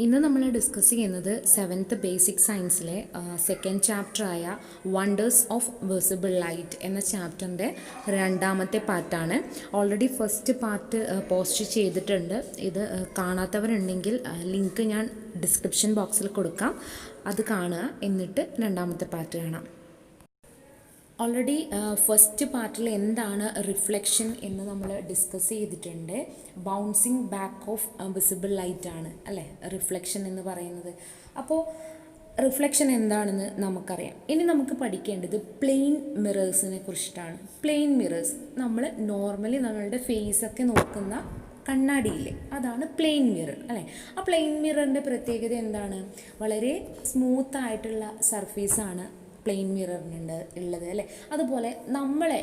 ഇന്ന് നമ്മൾ ഡിസ്കസ് ചെയ്യുന്നത് 7th ബേസിക് സയൻസിലെ സെക്കൻഡ് ചാപ്റ്ററായ വണ്ടേഴ്സ് ഓഫ് വിസിബിൾ ലൈറ്റ് എന്ന ചാപ്റ്ററിൻ്റെ രണ്ടാമത്തെ പാർട്ടാണ്. ഓൾറെഡി ഫസ്റ്റ് പാർട്ട് പോസ്റ്റ് ചെയ്തിട്ടുണ്ട്. ഇത് കാണാത്തവരുണ്ടെങ്കിൽ ലിങ്ക് ഞാൻ ഡിസ്ക്രിപ്ഷൻ ബോക്സിൽ കൊടുക്കാം, അത് കാണുക, എന്നിട്ട് രണ്ടാമത്തെ പാർട്ട് കാണാം. ഓൾറെഡി ഫസ്റ്റ് പാർട്ടിൽ എന്താണ് റിഫ്ലക്ഷൻ എന്ന് നമ്മൾ ഡിസ്കസ് ചെയ്തിട്ടുണ്ട്. Bouncing back of visible light ആണ് അല്ലേ റിഫ്ലക്ഷൻ എന്ന് പറയുന്നത്. അപ്പോൾ റിഫ്ലക്ഷൻ എന്താണെന്ന് നമുക്കറിയാം. ഇനി നമുക്ക് പഠിക്കേണ്ടത് പ്ലെയിൻ മിറേഴ്സിനെ കുറിച്ചിട്ടാണ്. പ്ലെയിൻ മിറേഴ്സ് നമ്മൾ നോർമലി നമ്മളുടെ ഫേസൊക്കെ നോക്കുന്ന കണ്ണാടിയില്ലേ, അതാണ് പ്ലെയിൻ മിറർ അല്ലേ. ആ പ്ലെയിൻ മിററിൻ്റെ പ്രത്യേകത എന്താണ്? വളരെ സ്മൂത്തായിട്ടുള്ള സർഫേസാണ് പ്ലെയിൻ മിററിനുണ്ട് ഉള്ളത് അല്ലേ. അതുപോലെ നമ്മളെ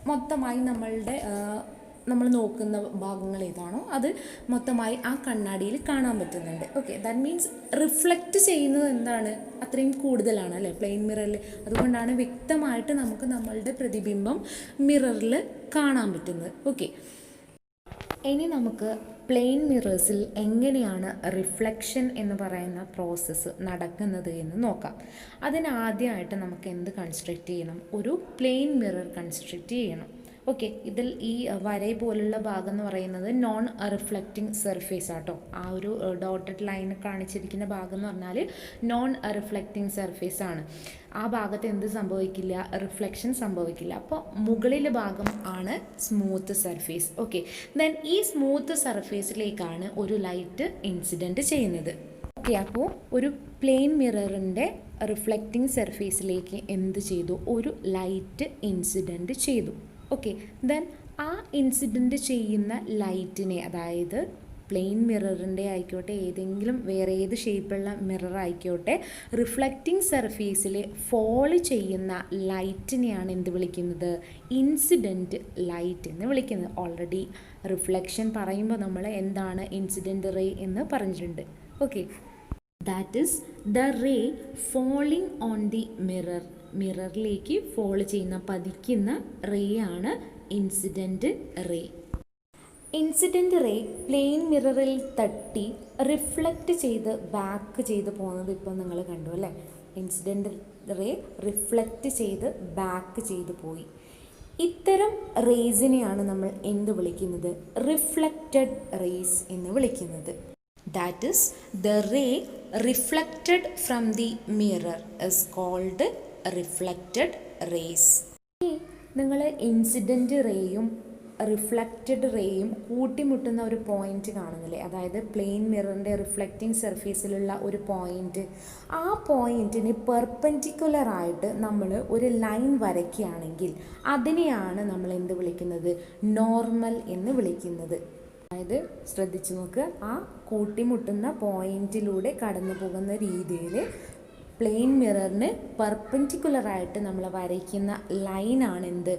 മൊത്തമായി നമ്മൾ നോക്കുന്ന ഭാഗങ്ങൾ ഏതാണോ അത് മൊത്തമായി ആ കണ്ണാടിയിൽ കാണാൻ പറ്റുന്നുണ്ട്. ഓക്കെ, ദാറ്റ് മീൻസ് റിഫ്ലക്റ്റ് ചെയ്യുന്നത് എന്താണ്? അത്രയും കൂടുതലാണ് അല്ലേ പ്ലെയിൻ മിററിൽ. അതുകൊണ്ടാണ് വ്യക്തമായിട്ട് നമുക്ക് നമ്മളുടെ പ്രതിബിംബം മിററിൽ കാണാൻ പറ്റുന്നത്. ഓക്കെ, ഇനി നമുക്ക് പ്ലെയിൻ മിറേഴ്സിൽ എങ്ങനെയാണ് റിഫ്ലക്ഷൻ എന്ന് പറയുന്ന പ്രോസസ്സ് നടക്കുന്നത് എന്ന് നോക്കാം. അതിനാദ്യമായിട്ട് നമുക്ക് എന്ത് കൺസ്ട്രക്റ്റ് ചെയ്യണം? ഒരു പ്ലെയിൻ മിറർ കൺസ്ട്രക്റ്റ് ചെയ്യണം. ഓക്കെ, ഇതിൽ ഈ വര പോലുള്ള ഭാഗം എന്ന് പറയുന്നത് നോൺ റിഫ്ലക്റ്റിംഗ് സർഫേസ് ആട്ടോ. ആ ഒരു ഡോട്ടഡ് ലൈൻ കാണിച്ചിരിക്കുന്ന ഭാഗം എന്ന് പറഞ്ഞാൽ നോൺ റിഫ്ലക്റ്റിംഗ് സർഫേസ് ആണ്. ആ ഭാഗത്ത് എന്ത് സംഭവിക്കില്ല? റിഫ്ലക്ഷൻ സംഭവിക്കില്ല. അപ്പോൾ മുകളിലെ ഭാഗം ആണ് സ്മൂത്ത് സർഫേസ്. ഓക്കെ, ദെൻ ഈ സ്മൂത്ത് സർഫേസിലേക്കാണ് ഒരു ലൈറ്റ് ഇൻസിഡൻറ്റ് ചെയ്യുന്നത്. ഓക്കെ, അപ്പോൾ ഒരു പ്ലെയിൻ മിററിൻ്റെ റിഫ്ലക്റ്റിംഗ് സർഫേസിലേക്ക് എന്ത് ചെയ്തു? ഒരു ലൈറ്റ് ഇൻസിഡൻറ്റ് ചെയ്തു. ഓക്കെ, ദെൻ ആ ഇൻസിഡൻറ്റ് ചെയ്യുന്ന ലൈറ്റിനെ, അതായത് പ്ലെയിൻ മിററിൻ്റെ ആയിക്കോട്ടെ, ഏതെങ്കിലും വേറെ ഏത് ഷേപ്പുള്ള മിറർ ആയിക്കോട്ടെ, റിഫ്ലക്റ്റിംഗ് സർഫേസിൽ ഫോൾ ചെയ്യുന്ന ലൈറ്റിനെയാണ് എന്ത് വിളിക്കുന്നത്? ഇൻസിഡൻറ്റ് ലൈറ്റ് എന്ന് വിളിക്കുന്നത്. ഓൾറെഡി റിഫ്ലക്ഷൻ പറയുമ്പോൾ നമ്മൾ എന്താണ് ഇൻസിഡൻറ്റ് റേ എന്ന് പറഞ്ഞിട്ടുണ്ട്. Okay, that is the ray falling on the mirror. മിററിലേക്ക് ഫോൾ ചെയ്യുന്ന, പതിക്കുന്ന റേ ആണ് incident ray. Incident ray plane മിററിൽ തട്ടി റിഫ്ലക്റ്റ് ചെയ്ത് ബാക്ക് ചെയ്ത് പോകുന്നത് ഇപ്പോൾ നിങ്ങൾ കണ്ടു അല്ലേ. ഇൻസിഡൻറ്റ് റേ റിഫ്ലക്റ്റ് ചെയ്ത് ബാക്ക് ചെയ്ത് പോയി. ഇത്തരം റേസിനെയാണ് നമ്മൾ എന്ത് വിളിക്കുന്നത്? റിഫ്ലക്റ്റഡ് റേസ് എന്ന് വിളിക്കുന്നത്. That is, the ray reflected from the mirror is called reflected rays. നിങ്ങൾ ഇൻസിഡൻറ്റ് റേയും റിഫ്ലക്റ്റഡ് റേയും കൂട്ടിമുട്ടുന്ന ഒരു പോയിന്റ് കാണുന്നില്ലേ? അതായത് പ്ലെയിൻ മിററിൻ്റെ റിഫ്ലക്റ്റിംഗ് സർഫേസിലുള്ള ഒരു പോയിന്റ്. ആ പോയിന്റിന് പെർപെൻഡിക്കുലറായിട്ട് നമ്മൾ ഒരു ലൈൻ വരയ്ക്കുകയാണെങ്കിൽ അതിനെയാണ് നമ്മൾ എന്ത് വിളിക്കുന്നത്? നോർമൽ എന്ന് വിളിക്കുന്നത്. അതായത് ശ്രദ്ധിച്ചു നോക്കുക, ആ കൂട്ടിമുട്ടുന്ന പോയിന്റിലൂടെ കടന്നു പോകുന്ന രീതിയിൽ പ്ലെയിൻ മിററിന് പെർപെൻഡിക്കുലറായിട്ട് നമ്മൾ വരയ്ക്കുന്ന ലൈനാണ് എന്ത്?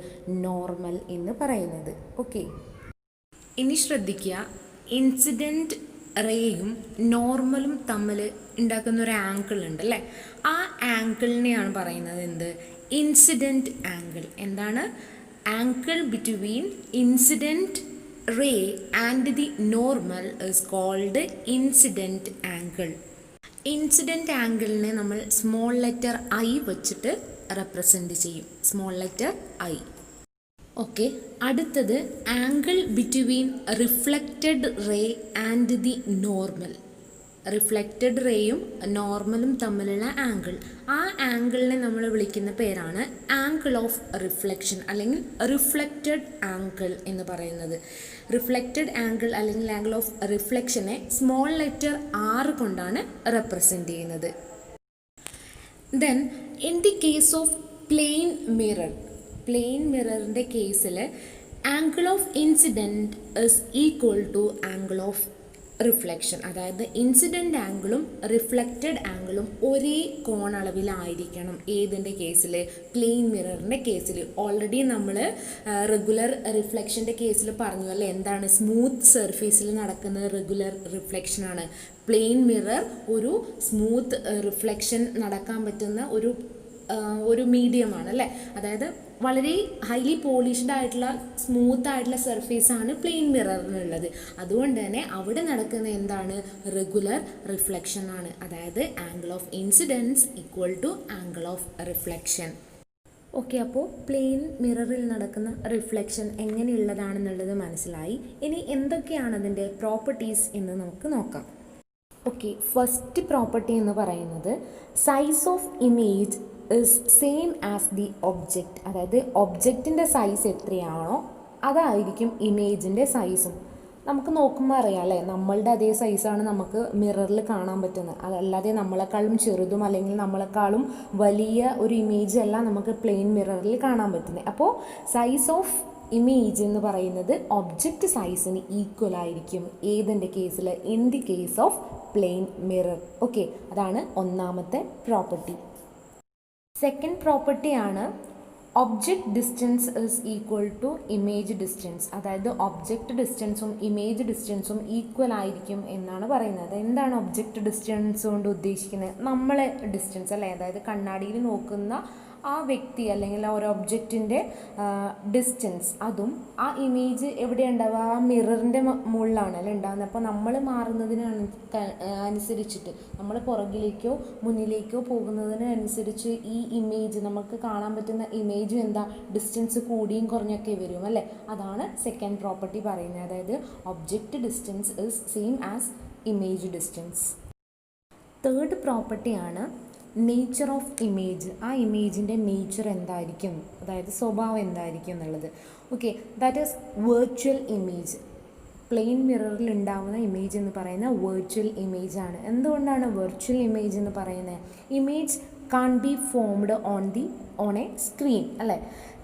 നോർമൽ എന്ന് പറയുന്നത്. ഓക്കെ, ഇനി ശ്രദ്ധിക്കുക, ഇൻസിഡൻറ്റ് റേയും നോർമലും തമ്മിൽ ഉണ്ടാക്കുന്ന ഒരു ആംഗിൾ ഉണ്ട് അല്ലേ. ആ ആംഗിളിനെയാണ് പറയുന്നത് എന്ത്? Incident angle. എന്താണ്? Angle between incident ray and the normal is called incident angle. Incident ആംഗിളിനെ നമ്മൾ സ്മോൾ ലെറ്റർ ഐ വെച്ചിട്ട് റെപ്രസെൻറ്റ് ചെയ്യും. Small letter I. ഓക്കെ, അടുത്തത് angle between reflected ray and the normal. Reflected റേയും നോർമലും തമ്മിലുള്ള ആംഗിൾ. ആ ആംഗിളിനെ നമ്മൾ വിളിക്കുന്ന പേരാണ് ആംഗിൾ ഓഫ് റിഫ്ലക്ഷൻ അല്ലെങ്കിൽ റിഫ്ലക്റ്റഡ് ആംഗിൾ എന്ന് പറയുന്നത്. റിഫ്ലക്റ്റഡ് ആംഗിൾ അല്ലെങ്കിൽ ആംഗിൾ ഓഫ് റിഫ്ലക്ഷനെ സ്മോൾ ലെറ്റർ ആർ കൊണ്ടാണ് റെപ്രസെൻറ്റ് ചെയ്യുന്നത്. Then in the case of plane mirror, plane മിററിൻ്റെ കേസിൽ angle of incident is equal to angle of reflection. അതായത് ഇൻസിഡൻ്റ് ആംഗിളും റിഫ്ലക്റ്റഡ് ആംഗിളും ഒരേ കോണളവിലായിരിക്കണം. ഏതിൻ്റെ കേസിൽ? പ്ലെയിൻ മിററിൻ്റെ കേസിൽ. ഓൾറെഡി നമ്മൾ റെഗുലർ റിഫ്ലക്ഷൻ്റെ കേസിൽ പറഞ്ഞു അല്ലേ, എന്താണ്? സ്മൂത്ത് സർഫേസിൽ നടക്കുന്ന റെഗുലർ റിഫ്ലക്ഷനാണ്. പ്ലെയിൻ മിറർ ഒരു സ്മൂത്ത് റിഫ്ലക്ഷൻ നടക്കാൻ പറ്റുന്ന ഒരു ഒരു മീഡിയമാണ് അല്ലേ. അതായത് വളരെ ഹൈലി പോളിഷ്ഡ് ആയിട്ടുള്ള സ്മൂത്ത് ആയിട്ടുള്ള സർഫേസാണ് പ്ലെയിൻ മിററിനുള്ളത്. അതുകൊണ്ട് തന്നെ അവിടെ നടക്കുന്ന എന്താണ്, റെഗുലർ റിഫ്ലക്ഷൻ ആണ്. അതായത് angle of incidence equal to angle of reflection. Okay, അപ്പോൾ പ്ലെയിൻ മിററിൽ നടക്കുന്ന റിഫ്ലക്ഷൻ എങ്ങനെയുള്ളതാണെന്നുള്ളത് മനസ്സിലായി. ഇനി എന്തൊക്കെയാണ് അതിൻ്റെ പ്രോപ്പർട്ടീസ് എന്ന് നമുക്ക് നോക്കാം. ഓക്കെ, ഫസ്റ്റ് പ്രോപ്പർട്ടി എന്ന് പറയുന്നത് size of image is same as the object. അതായത് ഒബ്ജക്റ്റിൻ്റെ സൈസ് എത്രയാണോ അതായിരിക്കും ഇമേജിൻ്റെ സൈസും. നമുക്ക് നോക്കുമ്പോൾ അറിയാം അല്ലേ, നമ്മളുടെ അതേ സൈസാണ് നമുക്ക് മിററിൽ കാണാൻ പറ്റുന്നത്. അതല്ലാതെ നമ്മളെക്കാളും ചെറുതും അല്ലെങ്കിൽ നമ്മളെക്കാളും വലിയ ഒരു ഇമേജ് അല്ല നമുക്ക് പ്ലെയിൻ മിററിൽ കാണാൻ പറ്റുന്നത്. അപ്പോൾ സൈസ് ഓഫ് ഇമേജ് എന്ന് പറയുന്നത് ഒബ്ജക്റ്റ് സൈസിന് ഈക്വൽ ആയിരിക്കും. ഏതിൻ്റെ കേസിൽ? In the case of plane mirror. Okay, അതാണ് ഒന്നാമത്തെ പ്രോപ്പർട്ടി. സെക്കൻഡ് പ്രോപ്പർട്ടിയാണ് object distance is equal to image distance. അതായത് ഒബ്ജക്റ്റ് ഡിസ്റ്റൻസും ഇമേജ് ഡിസ്റ്റൻസും ഈക്വൽ ആയിരിക്കും എന്നാണ് പറയുന്നത്. എന്താണ് ഒബ്ജക്റ്റ് ഡിസ്റ്റൻസ് കൊണ്ട് ഉദ്ദേശിക്കുന്നത്? നമ്മളെ ഡിസ്റ്റൻസ് അല്ലേ, അതായത് കണ്ണാടിയിൽ നോക്കുന്ന ആ വ്യക്തി അല്ലെങ്കിൽ ആ ഒരു ഒബ്ജക്റ്റിൻ്റെ ഡിസ്റ്റൻസ്, അതും ആ ഇമേജ് എവിടെ ഉണ്ടാവുക? ആ മിററിൻ്റെ മുകളിലാണ് അല്ലേ ഉണ്ടാകുന്നത്. അപ്പോൾ നമ്മൾ മാറുന്നതിന് അനുസരിച്ചിട്ട്, നമ്മൾ പുറകിലേക്കോ മുന്നിലേക്കോ പോകുന്നതിനനുസരിച്ച് ഈ ഇമേജ്, നമുക്ക് കാണാൻ പറ്റുന്ന ഇമേജും എന്താ, ഡിസ്റ്റൻസ് കൂടിയും കുറഞ്ഞൊക്കെ വരും അല്ലേ. അതാണ് സെക്കൻഡ് പ്രോപ്പർട്ടി പറയുന്നത്. അതായത് object distance is same as image distance. Third പ്രോപ്പർട്ടിയാണ് നേച്ചർ ഓഫ് ഇമേജ്. ആ ഇമേജിൻ്റെ നേച്ചർ എന്തായിരിക്കും, അതായത് സ്വഭാവം എന്തായിരിക്കും എന്നുള്ളത്. Okay, that is virtual image. Plane മിററിൽ ഉണ്ടാവുന്ന ഇമേജ് എന്ന് പറയുന്ന വെർച്വൽ ഇമേജ് ആണ്. എന്തുകൊണ്ടാണ് വെർച്വൽ ഇമേജ് എന്ന് പറയുന്നത്? Image can be formed on a screen അല്ലേ,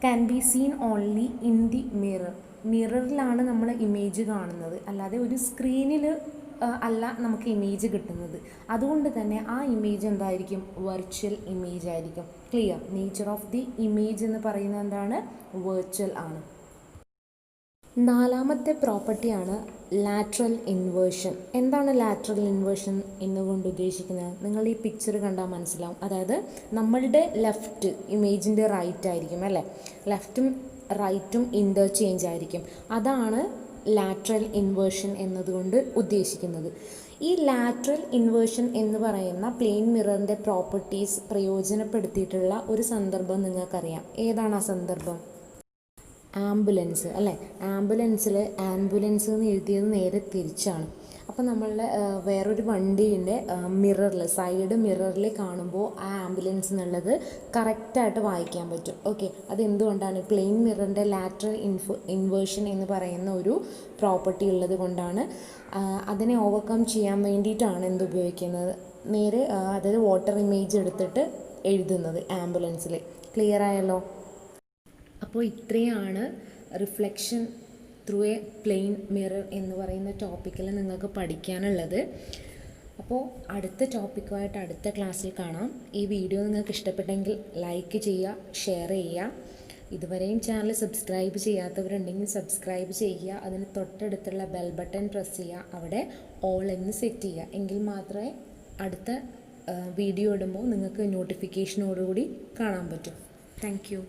can be seen only in the mirror. മിററിലാണ് നമ്മൾ ഇമേജ് കാണുന്നത്, അല്ലാതെ ഒരു സ്ക്രീനിൽ അല്ല നമുക്ക് ഇമേജ് കിട്ടുന്നത്. അതുകൊണ്ട് തന്നെ ആ ഇമേജ് എന്തായിരിക്കും? വെർച്വൽ ഇമേജ് ആയിരിക്കും. Clear? Nature of the image എന്ന് പറയുന്നത് എന്താണ്? വെർച്വൽ ആണ്. നാലാമത്തെ പ്രോപ്പർട്ടിയാണ് ലാറ്ററൽ ഇൻവേർഷൻ. എന്താണ് ലാറ്ററൽ ഇൻവേർഷൻ എന്നുകൊണ്ട് ഉദ്ദേശിക്കുന്നത്? നിങ്ങൾ ഈ പിക്ചർ കണ്ടാൽ മനസ്സിലാവും. അതായത് നമ്മളുടെ ലെഫ്റ്റ് ഇമേജിൻ്റെ റൈറ്റ് ആയിരിക്കും അല്ലേ, ലെഫ്റ്റും റൈറ്റും ഇൻ്റർചേഞ്ച് ആയിരിക്കും. അതാണ് ലാറ്ററൽ ഇൻവേർഷൻ എന്നതുകൊണ്ട് ഉദ്ദേശിക്കുന്നത്. ഈ ലാറ്ററൽ ഇൻവേർഷൻ എന്ന് പറയുന്ന പ്ലെയിൻ മിററിൻ്റെ പ്രോപ്പർട്ടീസ് പ്രയോജനപ്പെടുത്തിയിട്ടുള്ള ഒരു സന്ദർഭം നിങ്ങൾക്കറിയാം. ഏതാണ് ആ സന്ദർഭം? ആംബുലൻസ് അല്ലേ. ആംബുലൻസ് എന്ന് എഴുതിയത് നേരെ തിരിച്ചാണ്. അപ്പോൾ നമ്മളുടെ വേറൊരു വണ്ടീൻ്റെ മിററിൽ, സൈഡ് മിററിൽ കാണുമ്പോൾ ആ ആംബുലൻസ് എന്നുള്ളത് കറക്റ്റായിട്ട് വായിക്കാൻ പറ്റും. ഓക്കെ, അതെന്തുകൊണ്ടാണ്? പ്ലെയിൻ മിററിൻ്റെ ലാറ്ററൽ ഇൻവേർഷൻ എന്ന് പറയുന്ന ഒരു പ്രോപ്പർട്ടി ഉള്ളത് കൊണ്ടാണ്. അതിനെ ഓവർകം ചെയ്യാൻ വേണ്ടിയിട്ടാണ് ഉപയോഗിക്കുന്നത്? നേരെ അതായത് വാട്ടർ ഇമേജ് എടുത്തിട്ട് എഴുതുന്നത് ആംബുലൻസിൽ. ക്ലിയർ ആയല്ലോ? അപ്പോൾ ഇത്രയാണ് reflection through a plane mirror എന്ന് പറയുന്ന ടോപ്പിക്കിൽ നിങ്ങൾക്ക് പഠിക്കാനുള്ളത്. അപ്പോൾ അടുത്ത ടോപ്പിക്കുമായിട്ട് അടുത്ത ക്ലാസ്സിൽ കാണാം. ഈ വീഡിയോ നിങ്ങൾക്ക് ഇഷ്ടപ്പെട്ടെങ്കിൽ ലൈക്ക് ചെയ്യുക, ഷെയർ ചെയ്യുക. ഇതുവരെയും ചാനൽ സബ്സ്ക്രൈബ് ചെയ്യാത്തവരുണ്ടെങ്കിൽ സബ്സ്ക്രൈബ് ചെയ്യുക. അതിന് തൊട്ടടുത്തുള്ള ബെൽ ബട്ടൺ പ്രസ് ചെയ്യുക. അവിടെ ഓൾ എന്ന് സെറ്റ് ചെയ്യുക. എങ്കിൽ മാത്രമേ അടുത്ത വീഡിയോ ഇടുമ്പോൾ നിങ്ങൾക്ക് നോട്ടിഫിക്കേഷനോടുകൂടി കാണാൻ പറ്റൂ. Thank you.